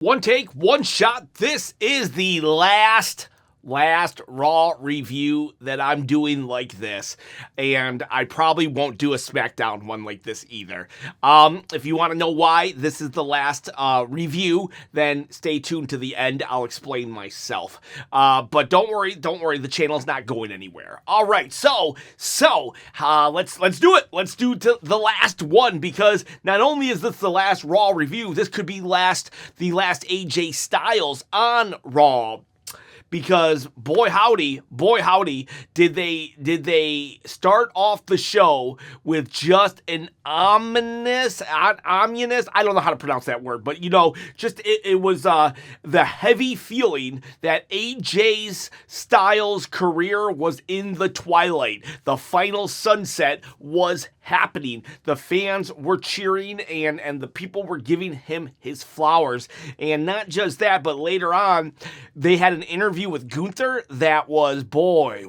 One take, one shot. This is the last Raw review that I'm doing like this, and I probably won't do a SmackDown one like this either. If you want to know why this is the last review, then stay tuned to the end. I'll explain myself. But don't worry, the channel's not going anywhere. All right, so let's do it. Let's do the last one, because not only is this the last Raw review, this could be the last AJ Styles on Raw. Because boy howdy, did they start off the show with just an ominous, I don't know how to pronounce that word, but it was the heavy feeling that AJ Styles' career was in the twilight. The final sunset was happening. The fans were cheering, and the people were giving him his flowers. And not just that, but later on, they had an interview with Gunther that was, boy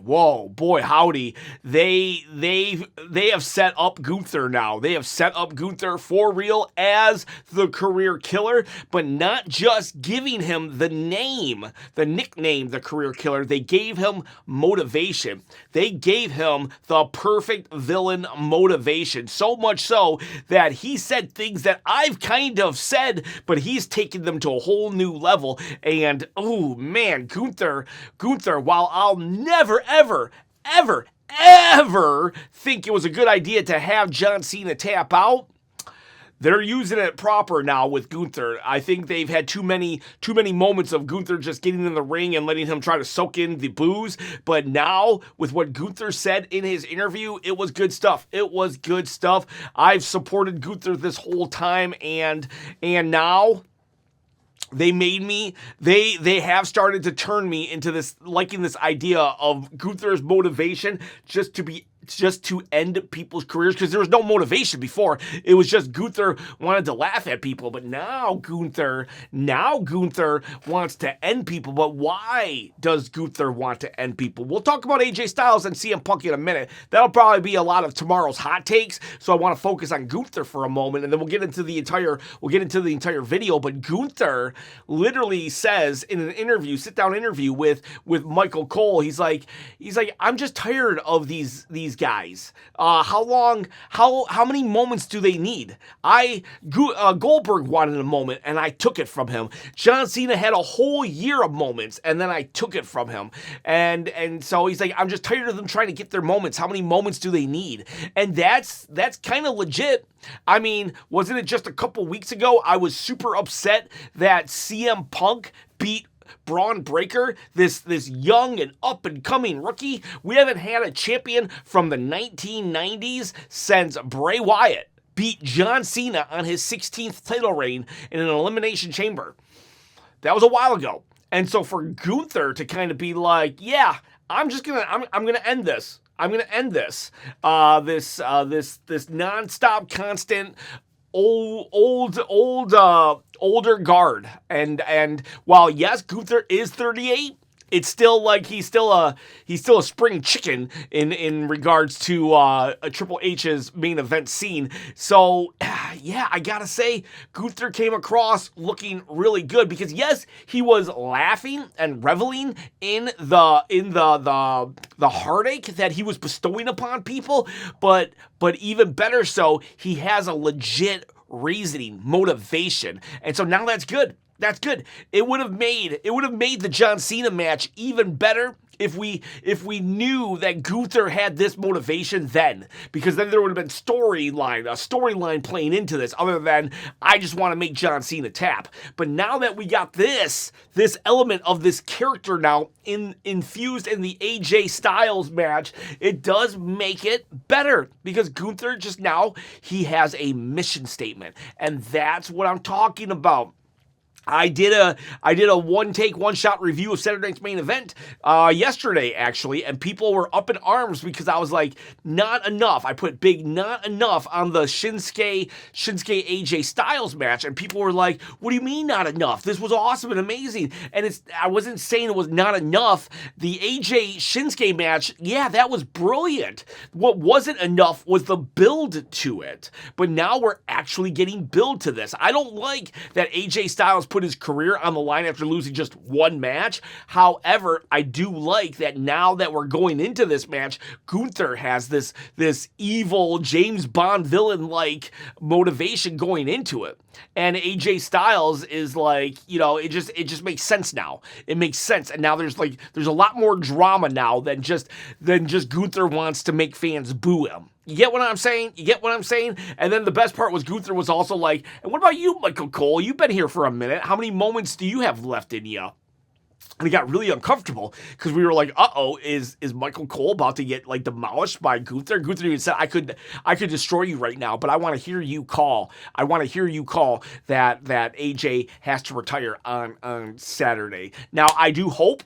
howdy. They have set up Gunther now. They have set up Gunther for real as the career killer, but not just giving him the nickname, the career killer. They gave him motivation. They gave him the perfect villain motivation. So much so that he said things that I've kind of said, but he's taken them to a whole new level. And oh man, Gunther, while I'll never, ever think it was a good idea to have John Cena tap out, they're using it proper now with Gunther. I think they've had too many moments of Gunther just getting in the ring and letting him try to soak in the booze. But now, with what Gunther said in his interview, it was good stuff. I've supported Gunther this whole time, and now they made me, they have started to turn me into this, liking this idea of Gunther's motivation just to end people's careers, because there was no motivation before. It was just Gunther wanted to laugh at people, but now Gunther wants to end people. But why does Gunther want to end people? We'll talk about AJ Styles and CM Punk in a minute. That'll probably be a lot of tomorrow's hot takes, so I want to focus on Gunther for a moment, and then we'll get into the entire video. But Gunther literally says in an interview, sit-down interview with Michael Cole, he's like, I'm just tired of these guys. How many moments do they need? Goldberg wanted a moment, and I took it from him. John Cena had a whole year of moments, and then I took it from him. And so he's like, I'm just tired of them trying to get their moments. How many moments do they need? And that's kind of legit. I mean, wasn't it just a couple weeks ago I was super upset that CM Punk beat Braun Breakker, this young and up-and-coming rookie? We haven't had a champion from the 1990s since Bray Wyatt beat John Cena on his 16th title reign in an elimination chamber. That was a while ago. And so for Gunther to kind of be like, yeah, I'm gonna end this. I'm gonna end this. This nonstop, constant, older guard. And while yes, Gunther is 38, it's still like he's still a spring chicken in regards to a Triple H's main event scene. So yeah, I gotta say, Gunther came across looking really good, because yes, he was laughing and reveling in the heartache that he was bestowing upon people, but even better so, he has a legit reasoning, motivation. And so now that's good. That's good. It would have made the John Cena match even better if we knew that Gunther had this motivation then, because then there would have been a storyline playing into this, other than I just want to make John Cena tap. But now that we got this element of this character now infused in the AJ Styles match, it does make it better, because Gunther just now, he has a mission statement, and that's what I'm talking about. I did a one take, one shot review of Saturday Night's Main Event yesterday, actually, and people were up in arms because I was like, not enough. I put big not enough on the Shinsuke AJ Styles match, and people were like, what do you mean not enough? This was awesome and amazing. And I wasn't saying it was not enough. The AJ Shinsuke match, yeah, that was brilliant. What wasn't enough was the build to it. But now we're actually getting build to this. I don't like that AJ Styles put his career on the line after losing just one match. However, I do like that now that we're going into this match, Gunther has this evil James Bond villain-like motivation going into it. And AJ Styles is like, it just makes sense now. It makes sense. And now there's a lot more drama now than just Gunther wants to make fans boo him. You get what I'm saying? And then the best part was Gunther was also like, and what about you, Michael Cole? You've been here for a minute. How many moments do you have left in you? And it got really uncomfortable because we were like, uh-oh, is Michael Cole about to get demolished by Gunther? Gunther even said, I could destroy you right now, but I want to hear you call. I want to hear you call that AJ has to retire on Saturday. Now, I do hope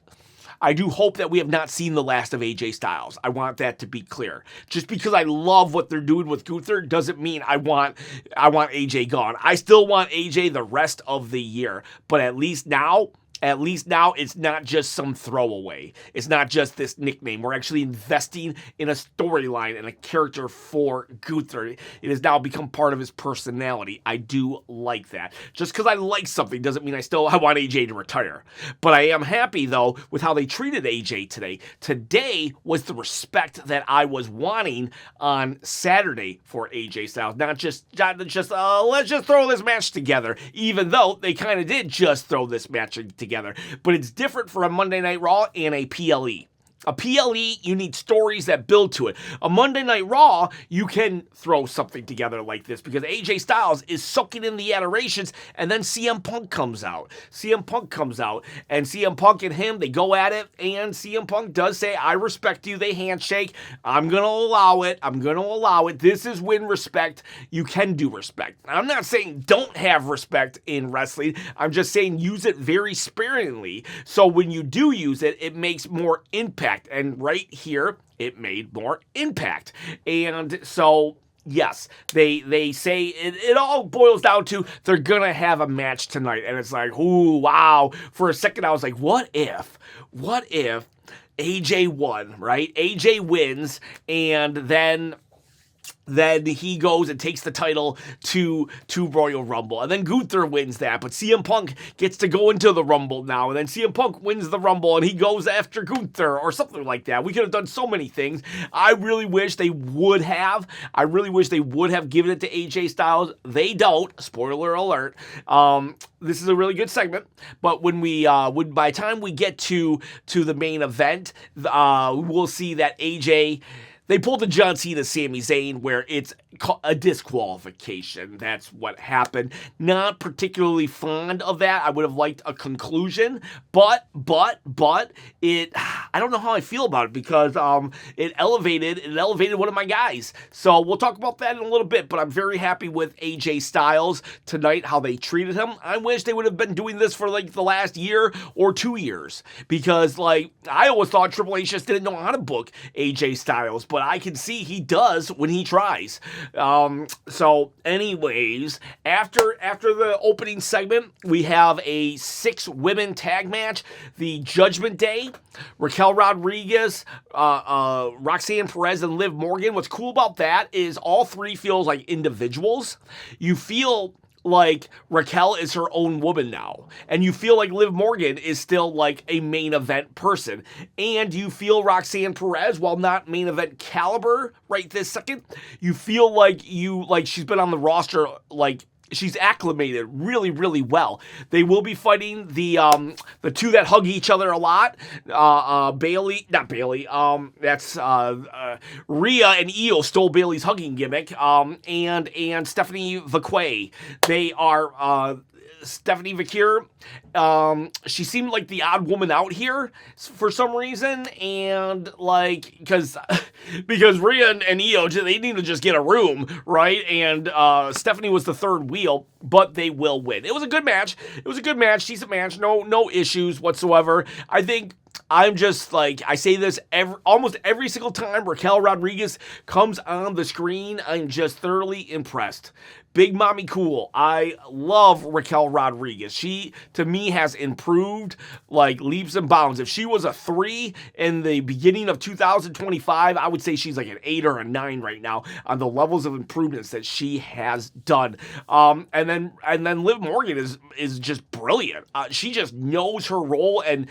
that we have not seen the last of AJ Styles. I want that to be clear. Just because I love what they're doing with Gunther doesn't mean I want AJ gone. I still want AJ the rest of the year, but at least now it's not just some throwaway. It's not just this nickname. We're actually investing in a storyline and a character for Gunther. It has now become part of his personality. I do like that. Just because I like something doesn't mean I want AJ to retire. But I am happy, though, with how they treated AJ today. Today was the respect that I was wanting on Saturday for AJ Styles. Not just let's just throw this match together, even though they kind of did just throw this match together. But it's different for a Monday Night Raw and a PLE. A PLE, you need stories that build to it. A Monday Night Raw, you can throw something together like this because AJ Styles is soaking in the adorations, and then CM Punk comes out. And CM Punk and him, they go at it, and CM Punk does say, I respect you. They handshake. I'm going to allow it. This is when you can do respect. I'm not saying don't have respect in wrestling. I'm just saying use it very sparingly. So when you do use it, it makes more impact. And right here, it made more impact. And so, yes, they say it all boils down to they're going to have a match tonight. And it's like, ooh, wow. For a second, I was like, what if AJ won, right? AJ wins, and then he goes and takes the title to Royal Rumble. And then Gunther wins that. But CM Punk gets to go into the Rumble now. And then CM Punk wins the Rumble and he goes after Gunther or something like that. We could have done so many things. I really wish they would have. Given it to AJ Styles. They don't. Spoiler alert. This is a really good segment. But when by the time we get to the main event, we'll see that AJ... They pulled a John Cena, Sami Zayn, where it's a disqualification. That's what happened. Not particularly fond of that. I would have liked a conclusion, but it. I don't know how I feel about it because it elevated one of my guys. So we'll talk about that in a little bit. But I'm very happy with AJ Styles tonight, how they treated him. I wish they would have been doing this for the last year or 2 years because I always thought Triple H just didn't know how to book AJ Styles. But I can see he does when he tries. So anyways, after the opening segment, we have a 6-women tag match, the Judgment Day, Raquel Rodriguez, Roxanne Perez, and Liv Morgan. What's cool about that is all three feels like individuals. You feel like Raquel is her own woman now. And you feel like Liv Morgan is still like a main event person. And you feel Roxanne Perez, while not main event caliber right this second, you feel like she's been on the roster, she's acclimated really, really well. They will be fighting the two that hug each other a lot. That's Rhea and Io stole Bayley's hugging gimmick. And Stephanie Vaquet. They are Stephanie Vaquer. She seemed like the odd woman out here for some reason, and because Rhea and Io, they need to just get a room, right? And Stephanie was the third wheel, but they will win. It was a good match. Decent match. No issues whatsoever. I think I'm just like, I say this almost every single time Raquel Rodriguez comes on the screen. I'm just thoroughly impressed. Big Mommy Cool. I love Raquel Rodriguez. She, to me, has improved like leaps and bounds. If she was a 3 in the beginning of 2025, I would say she's like an 8 or a 9 right now on the levels of improvements that she has done. And then Liv Morgan is just brilliant. She just knows her role, and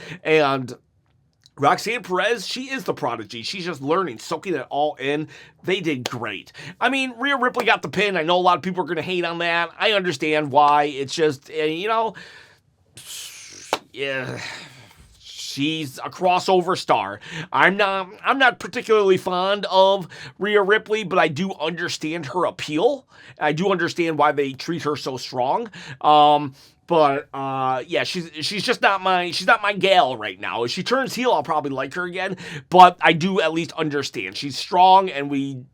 Roxanne Perez, she is the prodigy. She's just learning, soaking it all in. They did great. I mean, Rhea Ripley got the pin. I know a lot of people are going to hate on that. I understand why. It's just, yeah, she's a crossover star. I'm not particularly fond of Rhea Ripley, but I do understand her appeal. I do understand why they treat her so strong. But yeah, she's just not my gal right now. If she turns heel, I'll probably like her again. But I do at least understand she's strong, and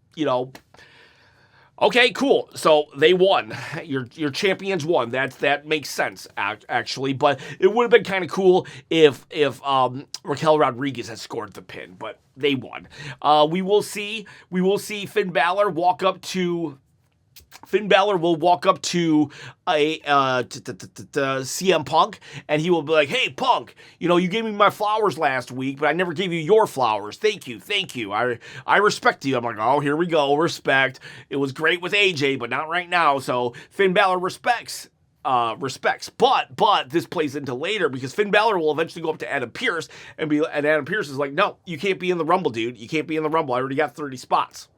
okay, cool. So they won. Your champions won. That makes sense actually. But it would have been kind of cool if Raquel Rodriguez had scored the pin. But they won. We will see Finn Balor walk up to. Finn Balor will walk up to CM Punk, and he will be like, "Hey, Punk, you gave me my flowers last week, but I never gave you your flowers. Thank you. I respect you." I'm like, "Oh, here we go, respect. It was great with AJ, but not right now." So Finn Balor respects. But this plays into later because Finn Balor will eventually go up to Adam Pearce and Adam Pearce is like, "No, you can't be in the Rumble, dude. You can't be in the Rumble. I already got 30 spots."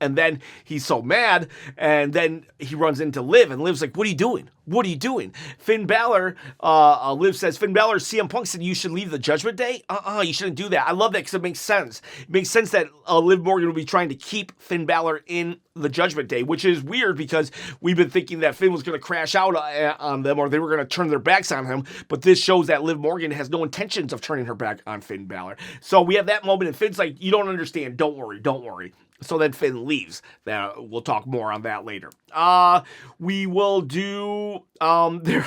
And then he's so mad, and then he runs into Liv, and Liv's like, "What are you doing? What are you doing?" Finn Balor, Liv says, "Finn Balor, CM Punk said you should leave the Judgment Day? You shouldn't do that." I love that because it makes sense. It makes sense that Liv Morgan will be trying to keep Finn Balor in the Judgment Day, which is weird because we've been thinking that Finn was going to crash out on them or they were going to turn their backs on him, but this shows that Liv Morgan has no intentions of turning her back on Finn Balor. So we have that moment, and Finn's like, "You don't understand. Don't worry. So then Finn leaves. We'll talk more on that later. We will do there.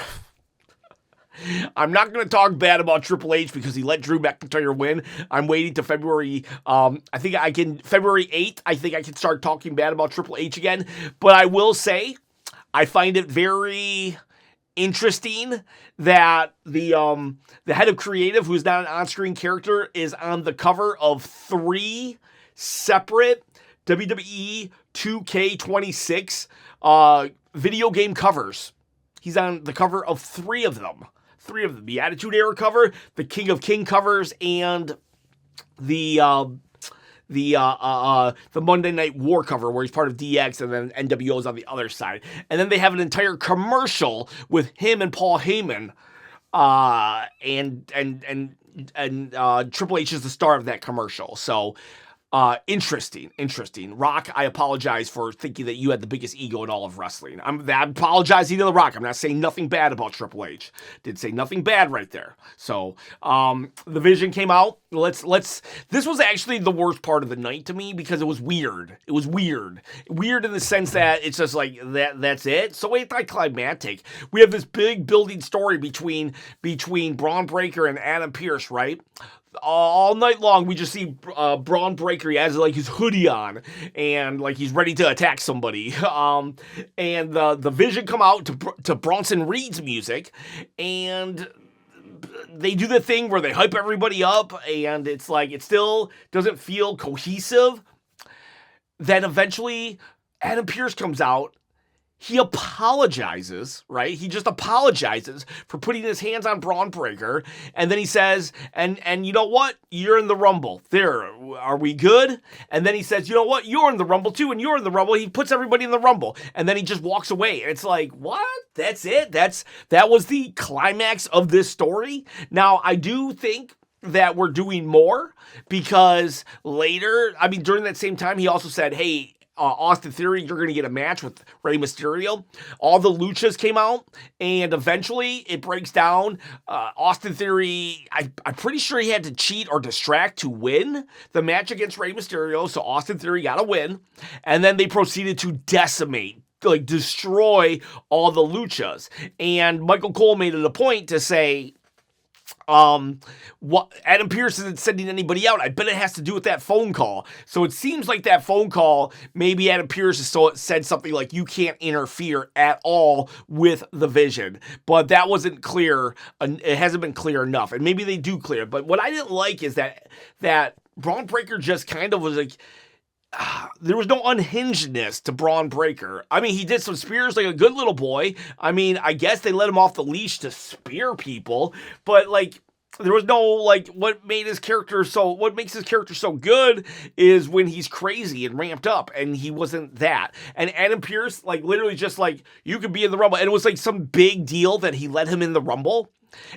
I'm not going to talk bad about Triple H because he let Drew McIntyre win. I'm waiting to February. February 8th. I think I can start talking bad about Triple H again. But I will say, I find it very interesting that the head of creative, who's not an on-screen character, is on the cover of 3 separate WWE 2K26 video game covers. He's on the cover of 3 of them. 3 of them. The Attitude Era cover, the King of King covers, and the Monday Night War cover where he's part of DX and then NWO's on the other side. And then they have an entire commercial with him and Paul Heyman. And Triple H is the star of that commercial. So interesting. Rock, I apologize for thinking that you had the biggest ego in all of wrestling. I'm apologizing to The Rock. I'm not saying nothing bad about Triple H. Did say nothing bad right there. So, the Vision came out. This was actually the worst part of the night to me because it was weird. It was weird. Weird in the sense that it's just like, that's it? So anticlimactic. We have this big building story between Braun Breakker and Adam Pearce, right? All night long, we just see Braun Breakker. He has like his hoodie on, and like he's ready to attack somebody. And the Vision come out to Bronson Reed's music, and they do the thing where they hype everybody up, and it's like it still doesn't feel cohesive. Then eventually, Adam Pearce comes out. He apologizes, right? He just apologizes for putting his hands on Braun Breakker. And then he says, and you know what? You're in the Rumble. There, are we good? And then he says, you know what? You're in the Rumble too, and you're in the Rumble. He puts everybody in the Rumble. And then he just walks away. And it's like, what? That's it? That was the climax of this story? Now, I do think that we're doing more because later, during that same time, he also said, hey, Austin Theory, you're going to get a match with Rey Mysterio. All the luchas came out, and eventually it breaks down. Austin Theory, I'm pretty sure he had to cheat or distract to win the match against Rey Mysterio, so Austin Theory got a win. And then they proceeded to decimate, like destroy all the luchas. And Michael Cole made it a point to say, What Adam Pearce isn't sending anybody out. I bet it has to do with that phone call. So it seems like that phone call, maybe Adam Pearce said something like, you can't interfere at all with the Vision. But that wasn't clear. It hasn't been clear enough. And maybe they do clear. But what I didn't like is that Braun Breakker just kind of was like, there was no unhingedness to Braun Breakker. I mean, he did some spears like a good little boy. I mean, I guess they let him off the leash to spear people, but like, there was no, like, what makes his character so good is when he's crazy and ramped up, and he wasn't that. And Adam Pearce, like, literally just like, you could be in the Rumble, and it was like some big deal that he let him in the Rumble,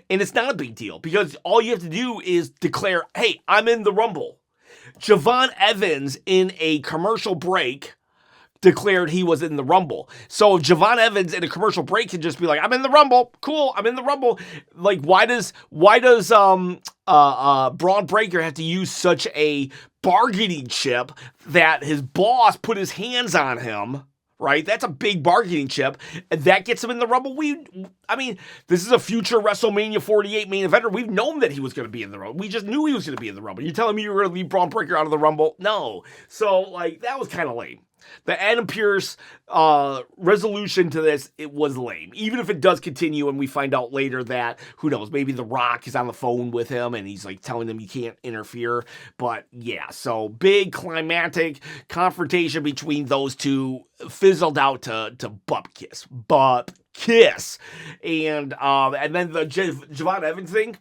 and it's not a big deal, because all you have to do is declare, hey, I'm in the Rumble. Javon Evans in a commercial break declared he was in the Rumble. So Javon Evans in a commercial break can just be like, I'm in the Rumble. Cool, I'm in the Rumble. Like, why does Braun Breakker have to use such a bargaining chip that his boss put his hands on him? Right? That's a big bargaining chip. And that gets him in the Rumble. I mean, this is a future WrestleMania 48 main eventer. We've known that he was going to be in the Rumble. We just knew he was going to be in the Rumble. You're telling me you were going to leave Braun Breakker out of the Rumble? No. So, like, that was kind of lame. The Adam Pearce resolution to this, it was lame. Even if it does continue and we find out later that, who knows, maybe The Rock is on the phone with him and he's like telling him you can't interfere. But yeah, so big climactic confrontation between those two fizzled out to butt kiss. And then the Javon Evans thing,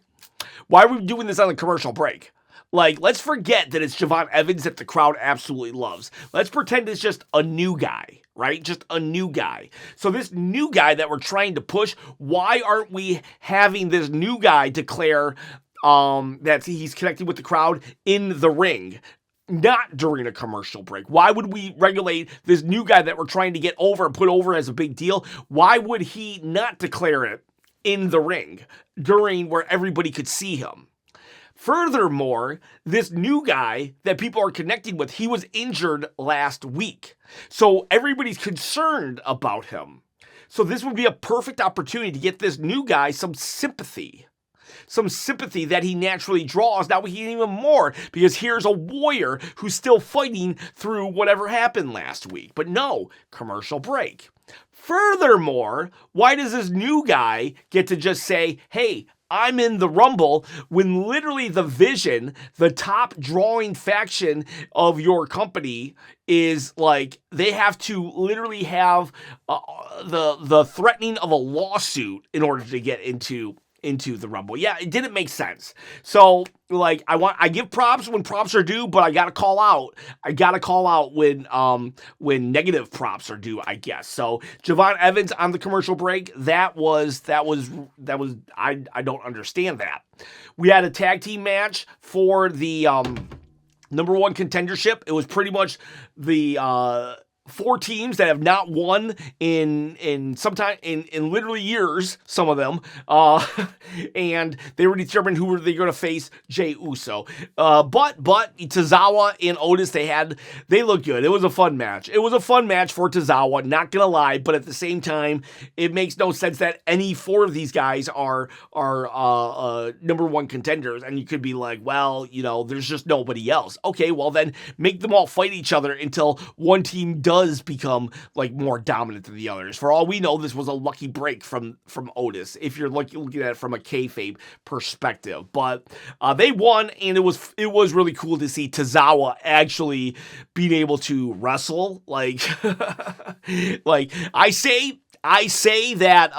why are we doing this on a commercial break? Like, let's forget that it's Javon Evans that the crowd absolutely loves. Let's pretend it's just a new guy, right? Just a new guy. So this new guy that we're trying to push, why aren't we having this new guy declare that he's connected with the crowd in the ring? Not during a commercial break. Why would we regulate this new guy that we're trying to get over and put over as a big deal? Why would he not declare it in the ring during where everybody could see him? Furthermore, this new guy that people are connecting with, he was injured last week. So everybody's concerned about him. So this would be a perfect opportunity to get this new guy some sympathy. Some sympathy that he naturally draws. Now we need even more, because here's a warrior who's still fighting through whatever happened last week. But no, commercial break. Furthermore, why does this new guy get to just say, hey, I'm in the Rumble, when literally the Vision, the top drawing faction of your company, is like, they have to literally have the threatening of a lawsuit in order to get into the Rumble. Yeah, it didn't make sense. So, like, I give props when props are due, but I gotta call out. When negative props are due, I guess. So Javon Evans on the commercial break, that was I don't understand that. We had a tag team match for the number one contendership. It was pretty much the four teams that have not won in sometime in literally years, some of them, and they were determined who were they going to face. Jey Uso, but Tozawa and Otis, they looked good. It was a fun match. It was a fun match for Tozawa, not gonna lie, but at the same time, it makes no sense that any four of these guys are number one contenders, and you could be like, well, you know, there's just nobody else. Okay, well then make them all fight each other until one team does become like more dominant than the others. For all we know, this was a lucky break from Otis, if you're looking at it from a kayfabe perspective. But they won, and it was really cool to see Tozawa actually being able to wrestle. Like, like I say that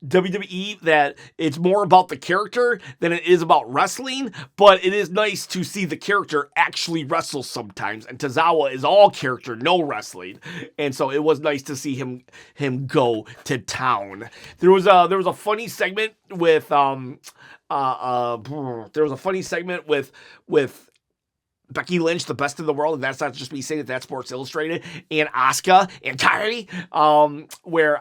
WWE, that it's more about the character than it is about wrestling, but it is nice to see the character actually wrestle sometimes, and Tozawa is all character, no wrestling, and so it was nice to see him go to town. There was a funny segment with Becky Lynch, the best in the world, and that's not just me saying it, that's Sports Illustrated, and Asuka and Kyrie, where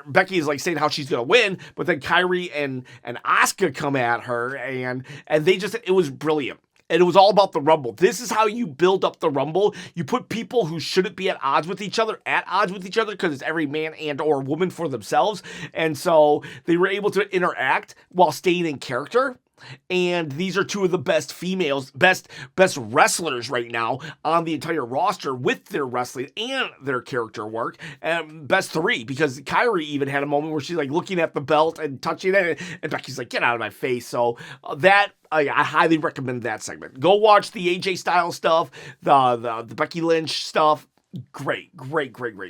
Becky is like saying how she's gonna win, but then Kyrie and Asuka come at her, and they just, it was brilliant. And it was all about the Rumble. This is how you build up the Rumble. You put people who shouldn't be at odds with each other because it's every man and or woman for themselves. And so they were able to interact while staying in character. And these are two of the best females, best wrestlers right now on the entire roster with their wrestling and their character work. Best three, because Kyrie even had a moment where she's like looking at the belt and touching it, and Becky's like, "Get out of my face." So I highly recommend that segment. Go watch the AJ Styles stuff, the Becky Lynch stuff. Great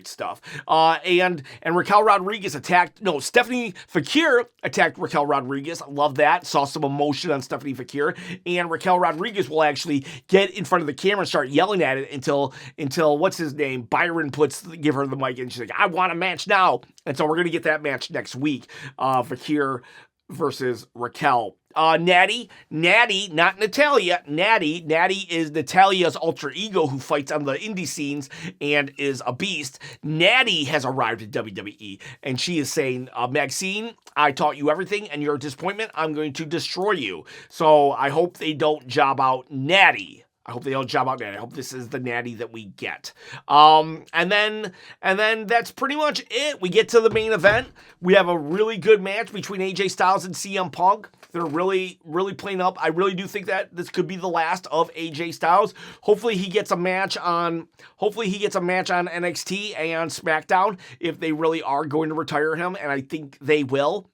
stuff. And Raquel Rodriguez Stephanie Fakir attacked Raquel Rodriguez. I love that. Saw some emotion on Stephanie Fakir. And Raquel Rodriguez will actually get in front of the camera and start yelling at it until what's his name? Byron give her the mic and she's like, "I want a match now." And so we're going to get that match next week. Fakir versus Raquel. Natty, not Natalia. Natty is Natalia's alter ego who fights on the indie scenes and is a beast. Natty has arrived at WWE, and she is saying, "Maxine, I taught you everything, and you're a disappointment. I'm going to destroy you." So I hope they don't job out Natty. I hope this is the Natty that we get. And then that's pretty much it. We get to the main event. We have a really good match between AJ Styles and CM Punk. They're really playing up. I really do think that this could be the last of AJ Styles. Hopefully he gets a match on NXT and SmackDown if they really are going to retire him, and I think they will.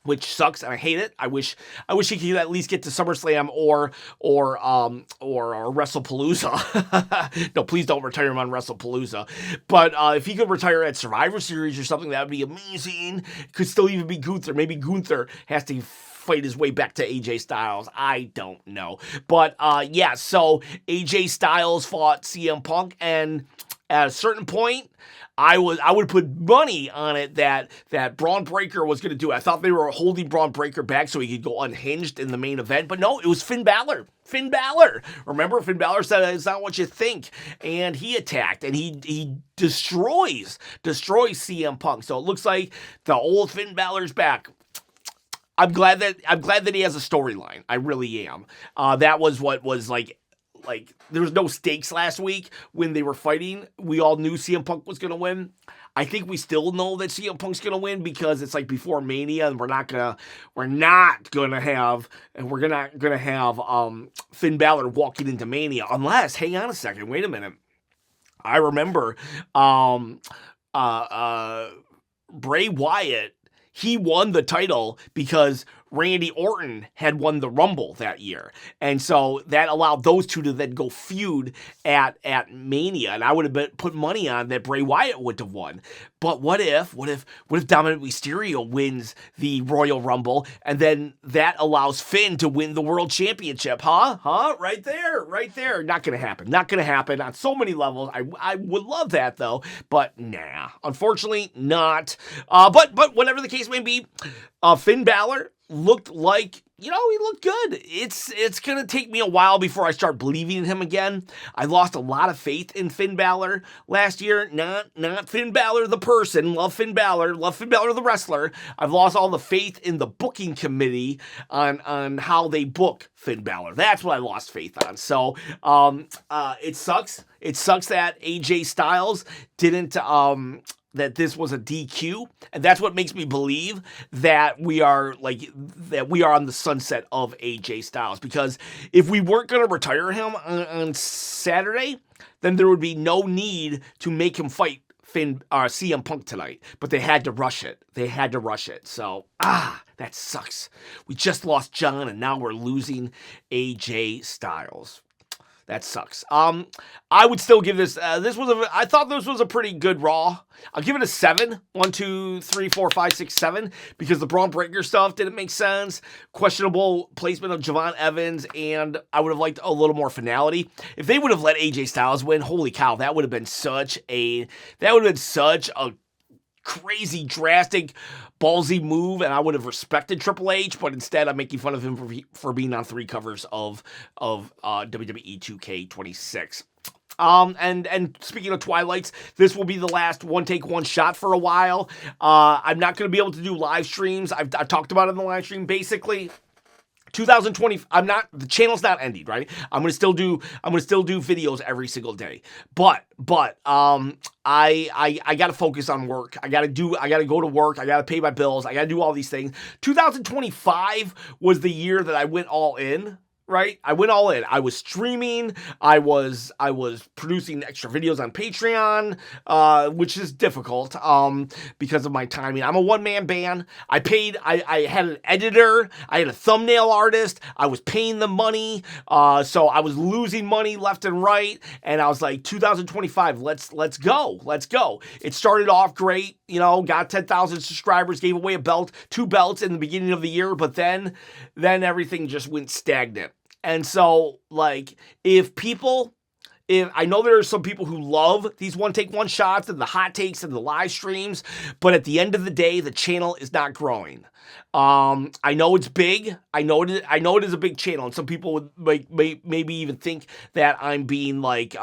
Which sucks, and I hate it. I wish he could at least get to SummerSlam or WrestlePalooza. No, please don't retire him on WrestlePalooza. But if he could retire at Survivor Series or something, that would be amazing. Could still even be Gunther. Maybe Gunther has to fight his way back to AJ Styles. I don't know. But so AJ Styles fought CM Punk, and at a certain point, I would put money on it that Braun Breakker was going to do it. I thought they were holding Braun Breakker back so he could go unhinged in the main event, but no, it was Finn Balor. Remember, Finn Balor said it's not what you think, and he attacked, and he destroys CM Punk. So it looks like the old Finn Balor's back. I'm glad that he has a storyline. I really am. That was what was like there was no stakes last week when they were fighting. We all knew CM Punk was going to win. I think we still know that CM Punk's going to win because it's like before Mania, and we're not going to have Finn Balor walking into Mania unless, hang on a second, wait a minute. I remember Bray Wyatt, he won the title because Randy Orton had won the Rumble that year. And so that allowed those two to then go feud at Mania. And I would have put money on that Bray Wyatt would have won. But what if Dominic Mysterio wins the Royal Rumble, and then that allows Finn to win the World Championship? Huh? Right there. Not going to happen on so many levels. I would love that though, but nah, unfortunately not. But whatever the case may be, Finn Balor looked like, he looked good. It's going to take me a while before I start believing in him again. I lost a lot of faith in Finn Balor last year. Not Finn Balor the person. Love Finn Balor the wrestler. I've lost all the faith in the booking committee on how they book Finn Balor. That's what I lost faith on. So it sucks. It sucks that AJ Styles didn't that this was a DQ, and that's what makes me believe that we are on the sunset of AJ Styles, because if we weren't going to retire him on Saturday, then there would be no need to make him fight CM Punk tonight, but they had to rush it. So, that sucks. We just lost John, and now we're losing AJ Styles. That sucks. I would still give this. I thought this was a pretty good Raw. I'll give it a 7. 1, 2, 3, 4, 5, 6, 7, because the Braun Breakker stuff didn't make sense. Questionable placement of Javon Evans, and I would have liked a little more finality. If they would have let AJ Styles win, holy cow, that would have been such a crazy, drastic, ballsy move, and I would have respected Triple H, but instead I'm making fun of him for being on 3 covers of WWE 2K26. And speaking of Twilights, this will be the last one take, one shot for a while. I'm not going to be able to do live streams. I've talked about it in the live stream. Basically, 2020, the channel's not ending, right? I'm gonna still do videos every single day. But I gotta focus on work. I gotta go to work. I gotta pay my bills. I gotta do all these things. 2025 was the year that I went all in. Right? I went all in. I was streaming. I was producing extra videos on Patreon, which is difficult because of my timing. I'm a one-man band. I had an editor. I had a thumbnail artist. I was paying them money. So I was losing money left and right. And I was like, 2025, let's go. Let's go. It started off great. Got 10,000 subscribers, gave away two belts in the beginning of the year, but then everything just went stagnant. And so, like, if I know there are some people who love these one-take-one shots and the hot takes and the live streams, but at the end of the day, the channel is not growing. I know it's big. I know it is a big channel, and some people would maybe even think that I'm being like,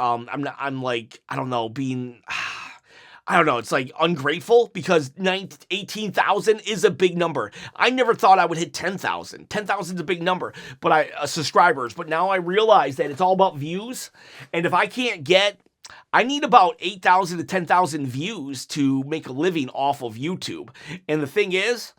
it's like ungrateful because 18,000 is a big number. I never thought I would hit 10,000. 10,000 is a big number, but subscribers. But now I realize that it's all about views. And if I I need about 8,000 to 10,000 views to make a living off of YouTube. And the thing is,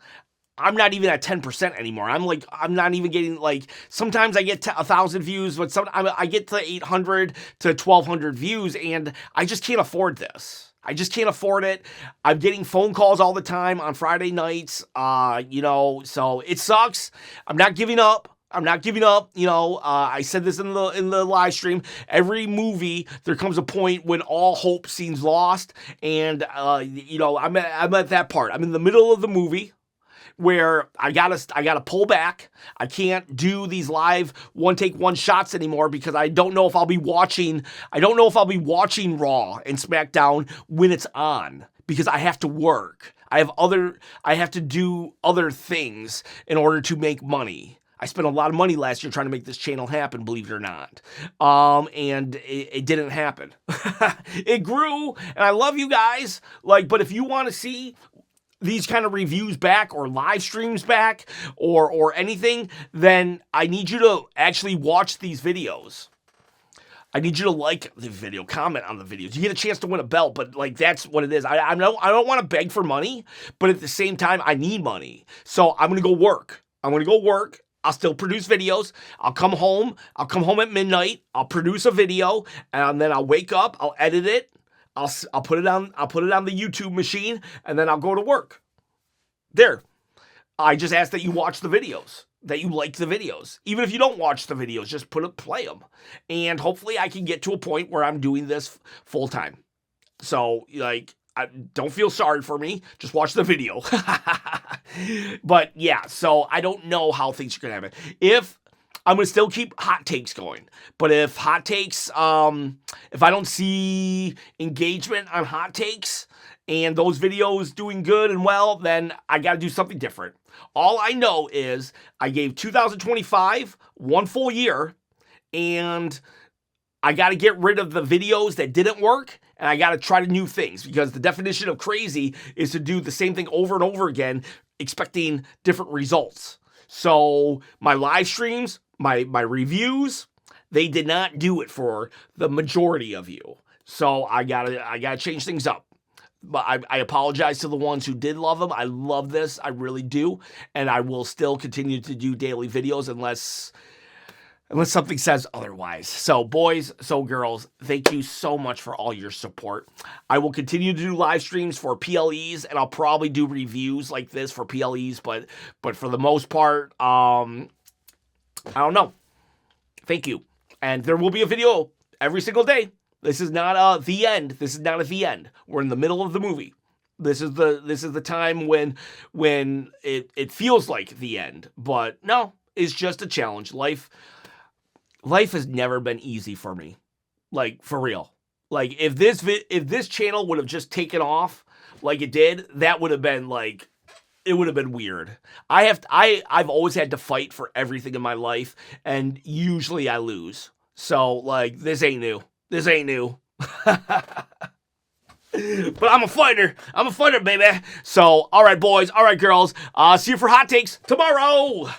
I'm not even at 10% anymore. I'm not even getting sometimes I get to 1,000 views, but I get to 800 to 1,200 views, and I just can't afford this. I just can't afford it. I'm getting phone calls all the time on Friday nights, so it sucks. I'm not giving up. I said this in the live stream. Every movie, there comes a point when all hope seems lost, and I'm at that part. I'm in the middle of the movie where I gotta pull back. I can't do these live one shots anymore because I don't know if I'll be watching Raw and SmackDown when it's on because I have to work. I have to do other things in order to make money. I spent a lot of money last year trying to make this channel happen, believe it or not. And it didn't happen. It grew, and I love you guys. But if you want to see these kind of reviews back or live streams back or anything, then I need you to actually watch these videos. I need you to like the video, comment on the videos. You get a chance to win a belt, but that's what it is. I don't want to beg for money, but at the same time, I need money. So I'm going to go work. I'll still produce videos. I'll come home at midnight. I'll produce a video, and then I'll wake up. I'll edit it. I'll put it on the YouTube machine, and then I'll go to work. There. I just ask that you watch the videos, that you like the videos. Even if you don't watch the videos, just play them. And hopefully I can get to a point where I'm doing this full time. So, don't feel sorry for me. Just watch the video. But yeah, so I don't know how things are going to happen. I'm going to still keep hot takes going. But if hot takes, if I don't see engagement on hot takes and those videos doing good and well, then I got to do something different. All I know is I gave 2025 one full year, and I got to get rid of the videos that didn't work, and I got to try new things, because the definition of crazy is to do the same thing over and over again, expecting different results. So my live streams, my reviews, they did not do it for the majority of you. So I gotta change things up. But I apologize to the ones who did love them. I love this. I really do. And I will still continue to do daily videos unless something says otherwise. So boys, so girls, thank you so much for all your support. I will continue to do live streams for PLEs, and I'll probably do reviews like this for PLEs, but for the most part, I don't know. Thank you. And there will be a video every single day. This is not the end. This is not at the end. We're in the middle of the movie. This is the time when it feels like the end. But no, it's just a challenge. Life has never been easy for me. For real. If this channel would have just taken off like it did, that would have been it would have been weird. I've always had to fight for everything in my life, and usually I lose. So this ain't new. This ain't new. But I'm a fighter. I'm a fighter, baby. So, all right, boys. All right, girls. See you for hot takes tomorrow.